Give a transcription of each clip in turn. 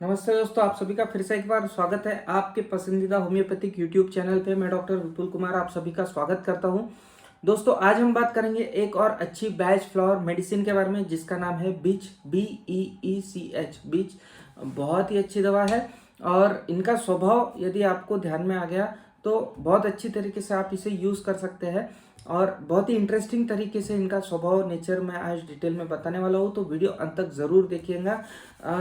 नमस्ते दोस्तों, आप सभी का फिर से एक बार स्वागत है आपके पसंदीदा होम्योपैथिक यूट्यूब चैनल पे। मैं डॉक्टर विपुल कुमार आप सभी का स्वागत करता हूं। दोस्तों, आज हम बात करेंगे एक और अच्छी बैच फ्लावर मेडिसिन के बारे में जिसका नाम है बीच, BEECH। बीच बहुत ही अच्छी दवा है और इनका स्वभाव यदि आपको ध्यान में आ गया तो बहुत अच्छी तरीके से आप इसे यूज़ कर सकते हैं और बहुत ही इंटरेस्टिंग तरीके से इनका स्वभाव नेचर में आज डिटेल में बताने वाला हूँ, तो वीडियो अंत तक ज़रूर देखिएगा।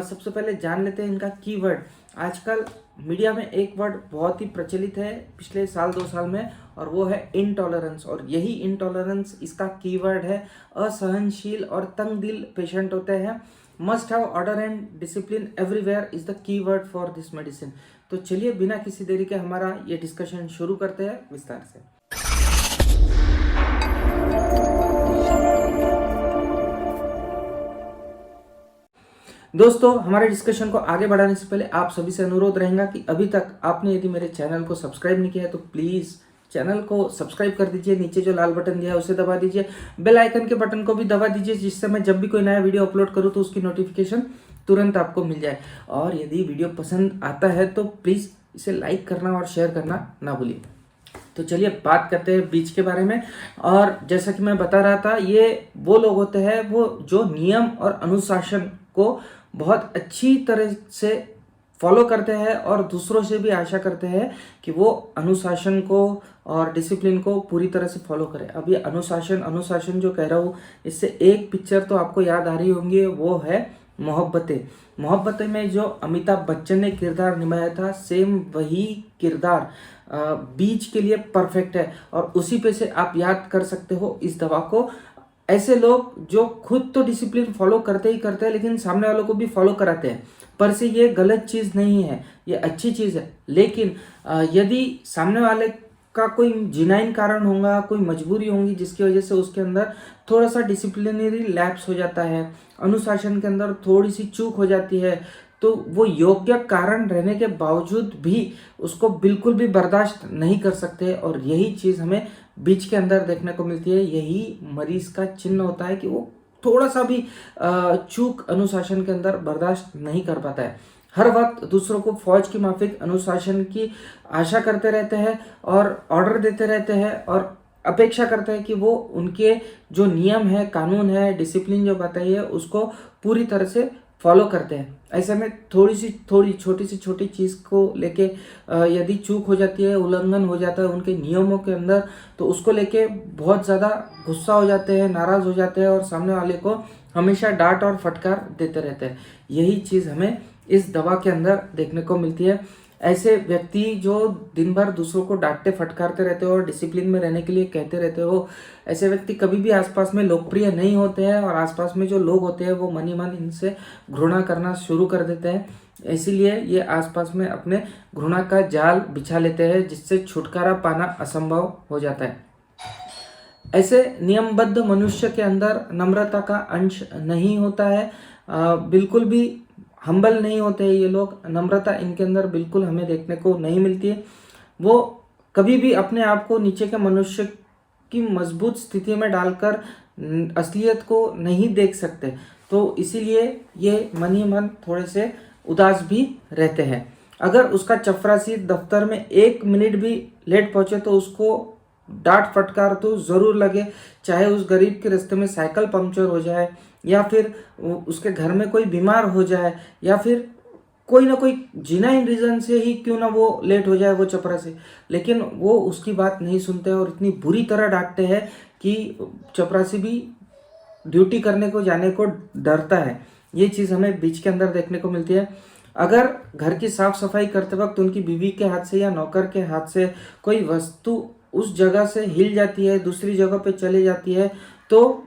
सबसे पहले जान लेते हैं इनका कीवर्ड। आजकल मीडिया में एक वर्ड बहुत ही प्रचलित है पिछले साल 2 साल में, और वो है इंटॉलरेंस। और यही इंटॉलरेंस इसका कीवर्ड है। असहनशील और तंग दिल पेशेंट होते हैं। Must have order and discipline everywhere is the keyword for this medicine. तो चलिए बिना किसी देरी के हमारा ये डिस्कशन शुरू करते हैं विस्तार से। दोस्तों, हमारे डिस्कशन को आगे बढ़ाने से पहले आप सभी से अनुरोध रहेगा कि अभी तक आपने यदि मेरे चैनल को सब्सक्राइब नहीं किया है तो प्लीज़ चैनल को सब्सक्राइब कर दीजिए। नीचे जो लाल बटन दिया है उसे दबा दीजिए। बेल आइकन के बटन को भी दबा दीजिए जिससे मैं जब भी कोई नया वीडियो अपलोड करूँ तो उसकी नोटिफिकेशन तुरंत आपको मिल जाए। और यदि वीडियो पसंद आता है तो प्लीज़ इसे लाइक करना और शेयर करना ना भूलिए। तो चलिए बात करते हैं बीच के बारे में। और जैसा कि मैं बता रहा था, ये वो लोग होते हैं वो जो नियम और अनुशासन को बहुत अच्छी तरह से फॉलो करते हैं और दूसरों से भी आशा करते हैं कि वो अनुशासन को और डिसिप्लिन को पूरी तरह से फॉलो करें। अब ये अनुशासन जो कह रहा हूँ, इससे एक पिक्चर तो आपको याद आ रही होंगी, वो है मोहब्बतें में जो अमिताभ बच्चन ने किरदार निभाया था, सेम वही किरदार बीच के लिए परफेक्ट है। और उसी पे से आप याद कर सकते हो इस दवा को। ऐसे लोग जो खुद तो डिसिप्लिन फॉलो करते ही करते हैं लेकिन सामने वालों को भी फॉलो कराते हैं, पर से ये गलत चीज़ नहीं है, ये अच्छी चीज़ है। लेकिन यदि सामने वाले का कोई जिनाइन कारण होगा, कोई मजबूरी होगी जिसकी वजह से उसके अंदर थोड़ा सा डिसिप्लिनरी लैप्स हो जाता है, अनुशासन के अंदर थोड़ी सी चूक हो जाती है, तो वो योग्य कारण रहने के बावजूद भी उसको बिल्कुल भी बर्दाश्त नहीं कर सकते। और यही चीज़ हमें बीच के अंदर देखने को मिलती है। यही मरीज का चिन्ह होता है कि वो थोड़ा सा भी चूक अनुशासन के अंदर बर्दाश्त नहीं कर पाता है। हर वक्त दूसरों को फौज की माफिक अनुशासन की आशा करते रहते हैं और ऑर्डर देते रहते हैं और अपेक्षा करते हैं कि वो उनके जो नियम है, कानून है, डिसिप्लिन जो बताई है उसको पूरी तरह से फॉलो करते हैं। ऐसे में थोड़ी छोटी से छोटी चीज़ को लेके यदि चूक हो जाती है, उल्लंघन हो जाता है उनके नियमों के अंदर, तो उसको लेके बहुत ज़्यादा गुस्सा हो जाते हैं, नाराज़ हो जाते हैं और सामने वाले को हमेशा डांट और फटकार देते रहते हैं। यही चीज़ हमें इस दवा के अंदर देखने को मिलती है। ऐसे व्यक्ति जो दिन भर दूसरों को डांटते फटकारते रहते हो और डिसिप्लिन में रहने के लिए कहते रहते हो, ऐसे व्यक्ति कभी भी आसपास में लोकप्रिय नहीं होते हैं और आसपास में जो लोग होते हैं वो मन ही मन इनसे घृणा करना शुरू कर देते हैं। इसीलिए ये आसपास में अपने घृणा का जाल बिछा लेते हैं जिससे छुटकारा पाना असंभव हो जाता है। ऐसे नियमबद्ध मनुष्य के अंदर नम्रता का अंश नहीं होता है, बिल्कुल भी हम्बल नहीं होते हैं ये लोग। नम्रता इनके अंदर बिल्कुल हमें देखने को नहीं मिलती है। वो कभी भी अपने आप को नीचे के मनुष्य की मजबूत स्थिति में डालकर असलियत को नहीं देख सकते, तो इसीलिए ये मन ही मन थोड़े से उदास भी रहते हैं। अगर उसका चपरासी दफ्तर में 1 मिनट भी लेट पहुंचे तो उसको डांट फटकार तो ज़रूर लगे, चाहे उस गरीब के रास्ते में साइकिल पंक्चर हो जाए या फिर उसके घर में कोई बीमार हो जाए या फिर कोई ना कोई जिनाइन रीज़न से ही क्यों ना वो लेट हो जाए वो चपरासी, लेकिन वो उसकी बात नहीं सुनते और इतनी बुरी तरह डांटते हैं कि चपरासी भी ड्यूटी करने को जाने को डरता है। ये चीज़ हमें बीच के अंदर देखने को मिलती है। अगर घर की साफ सफाई करते वक्त उनकी बीवी के हाथ से या नौकर के हाथ से कोई वस्तु उस जगह से हिल जाती है, दूसरी जगह पे चली जाती है, तो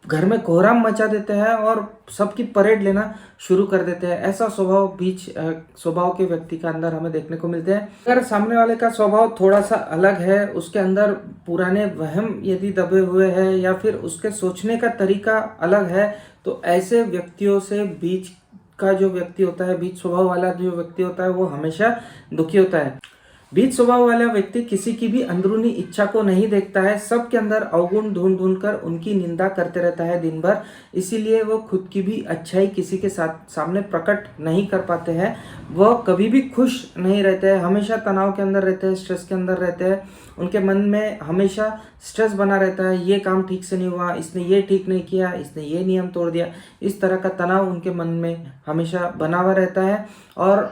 घर में कोहराम मचा देते हैं और सबकी परेड लेना शुरू कर देते हैं। ऐसा स्वभाव के व्यक्ति के अंदर हमें देखने को मिलते हैं। अगर सामने वाले का स्वभाव थोड़ा सा अलग है, उसके अंदर पुराने वहम यदि दबे हुए हैं या फिर उसके सोचने का तरीका अलग है, तो ऐसे व्यक्तियों से बीच का जो व्यक्ति होता है, बीच स्वभाव वाला जो व्यक्ति होता है, वो हमेशा दुखी होता है। बीज स्वभाव वाला व्यक्ति किसी की भी अंदरूनी इच्छा को नहीं देखता है, सबके अंदर अवगुण ढूंढ ढूंढ कर उनकी निंदा करते रहता है दिन भर। इसीलिए वो खुद की भी अच्छाई किसी के साथ सामने प्रकट नहीं कर पाते हैं। वह कभी भी खुश नहीं रहते हैं, हमेशा तनाव के अंदर रहते हैं, स्ट्रेस के अंदर रहते हैं। उनके मन में हमेशा स्ट्रेस बना रहता है, ये काम ठीक से नहीं हुआ, इसने ये ठीक नहीं किया, इसने ये नियम तोड़ दिया। इस तरह का तनाव उनके मन में हमेशा बना हुआ रहता है और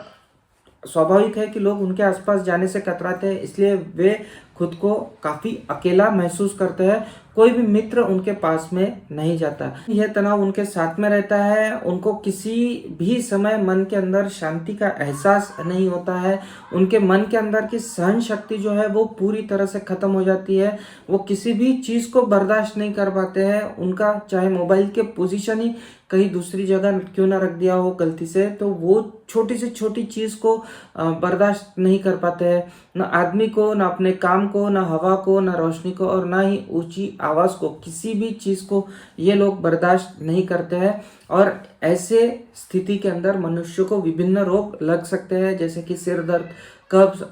स्वाभाविक है कि लोग उनके आसपास जाने से कतराते हैं, इसलिए वे खुद को काफ़ी अकेला महसूस करते हैं। कोई भी मित्र उनके पास में नहीं जाता। यह तनाव उनके साथ में रहता है, उनको किसी भी समय मन के अंदर शांति का एहसास नहीं होता है। उनके मन के अंदर की सहन शक्ति जो है वो पूरी तरह से ख़त्म हो जाती है। वो किसी भी चीज़ को बर्दाश्त नहीं कर पाते हैं। उनका चाहे मोबाइल के पोजीशन ही कहीं दूसरी जगह क्यों ना रख दिया हो गलती से, तो वो छोटी से छोटी चीज़ को बर्दाश्त नहीं कर पाते हैं। न आदमी को, न अपने काम को, न हवा को, न रोशनी को और ना ही ऊंची आवाज़ को, किसी भी चीज़ को ये लोग बर्दाश्त नहीं करते हैं। और ऐसे स्थिति के अंदर मनुष्य को विभिन्न रोग लग सकते हैं, जैसे कि सिर दर्द, कब्ज,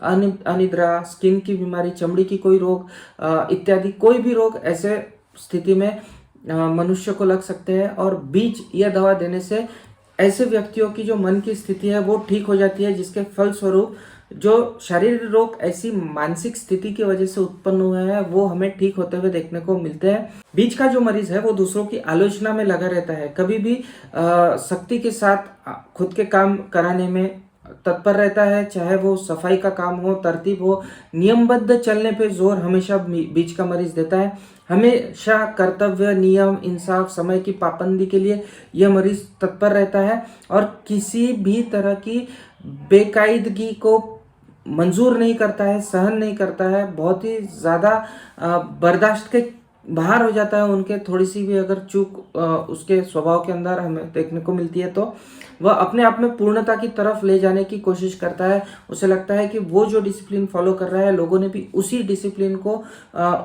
अनिद्रा, स्किन की बीमारी, चमड़ी की कोई रोग इत्यादि। कोई भी रोग ऐसे स्थिति में मनुष्य को लग सकते हैं। और बीज या दवा देने से ऐसे व्यक्तियों की जो मन की स्थिति है वो ठीक हो जाती है, जिसके फलस्वरूप जो शारीरिक रोग ऐसी मानसिक स्थिति की वजह से उत्पन्न हुए हैं वो हमें ठीक होते हुए देखने को मिलते हैं। बीच का जो मरीज है वो दूसरों की आलोचना में लगा रहता है, कभी भी सख्ती के साथ खुद के काम कराने में तत्पर रहता है, चाहे वो सफाई का काम हो, तरतीब हो, नियमबद्ध चलने पे जोर हमेशा बीच का मरीज देता है। हमेशा कर्तव्य, नियम, इंसाफ, समय की पाबंदी के लिए यह मरीज तत्पर रहता है और किसी भी तरह की बेकायदगी को मंजूर नहीं करता है, सहन नहीं करता है। बहुत ही ज़्यादा बर्दाश्त के बाहर हो जाता है। उनके थोड़ी सी भी अगर चूक उसके स्वभाव के अंदर हमें देखने को मिलती है तो वह अपने आप में पूर्णता की तरफ ले जाने की कोशिश करता है। उसे लगता है कि वो जो डिसिप्लिन फॉलो कर रहा है, लोगों ने भी उसी डिसिप्लिन को,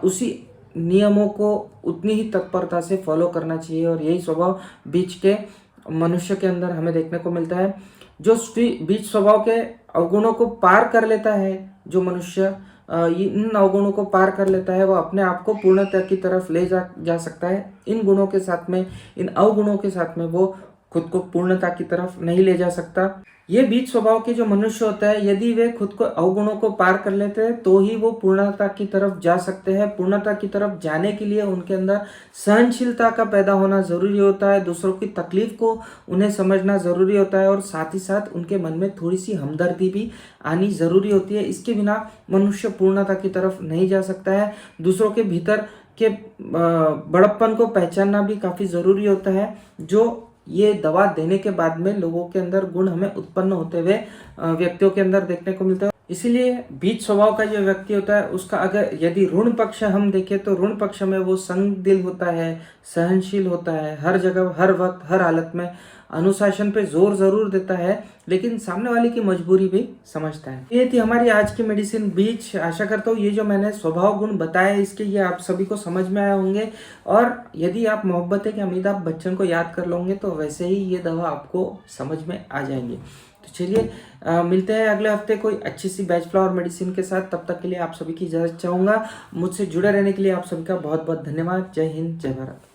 उसी नियमों को उतनी ही तत्परता से फॉलो करना चाहिए। और यही स्वभाव बीच के मनुष्य के अंदर हमें देखने को मिलता है। जो बीच स्वभाव के अवगुणों को पार कर लेता है, जो मनुष्य इन अवगुणों को पार कर लेता है, वो अपने आप को पूर्णता की तरफ ले जा सकता है। इन गुणों के साथ में, इन अवगुणों के साथ में वो खुद को पूर्णता की तरफ नहीं ले जा सकता। ये बीच स्वभाव के जो मनुष्य होता है, यदि वे खुद को अवगुणों को पार कर लेते हैं तो ही वो पूर्णता की तरफ जा सकते हैं। पूर्णता की तरफ जाने के लिए उनके अंदर सहनशीलता का पैदा होना जरूरी होता है, दूसरों की तकलीफ को उन्हें समझना जरूरी होता है और साथ ही साथ उनके मन में थोड़ी सी हमदर्दी भी आनी जरूरी होती है। इसके बिना मनुष्य पूर्णता की तरफ नहीं जा सकता है। दूसरों के भीतर के बड़प्पन को पहचानना भी काफ़ी ज़रूरी होता है, जो ये दवा देने के बाद में लोगों के अंदर गुण हमें उत्पन्न होते हुए व्यक्तियों के अंदर देखने को मिलता है। इसीलिए बीच स्वभाव का जो व्यक्ति होता है उसका अगर यदि ऋण पक्ष हम देखें तो ऋण पक्ष में वो संग दिल होता है, सहनशील होता है, हर जगह, हर वक्त, हर हालत में अनुशासन पे जोर जरूर देता है, लेकिन सामने वाले की मजबूरी भी समझता है। ये थी हमारी आज की मेडिसिन बीच। आशा करता हूँ ये जो मैंने स्वभाव गुण बताए इसके ये आप सभी को समझ में आए होंगे और यदि आप मोहब्बत है कि अमिताभ बच्चन को याद कर लोगे तो वैसे ही ये दवा आपको समझ में आ जाएंगी। तो चलिए मिलते हैं अगले हफ्ते कोई अच्छी सी बैच फ्लावर मेडिसिन के साथ। तब तक के लिए आप सभी की इजाज़त चाहूँगा। मुझसे जुड़े रहने के लिए आप सभी का बहुत बहुत धन्यवाद। जय हिंद, जय भारत।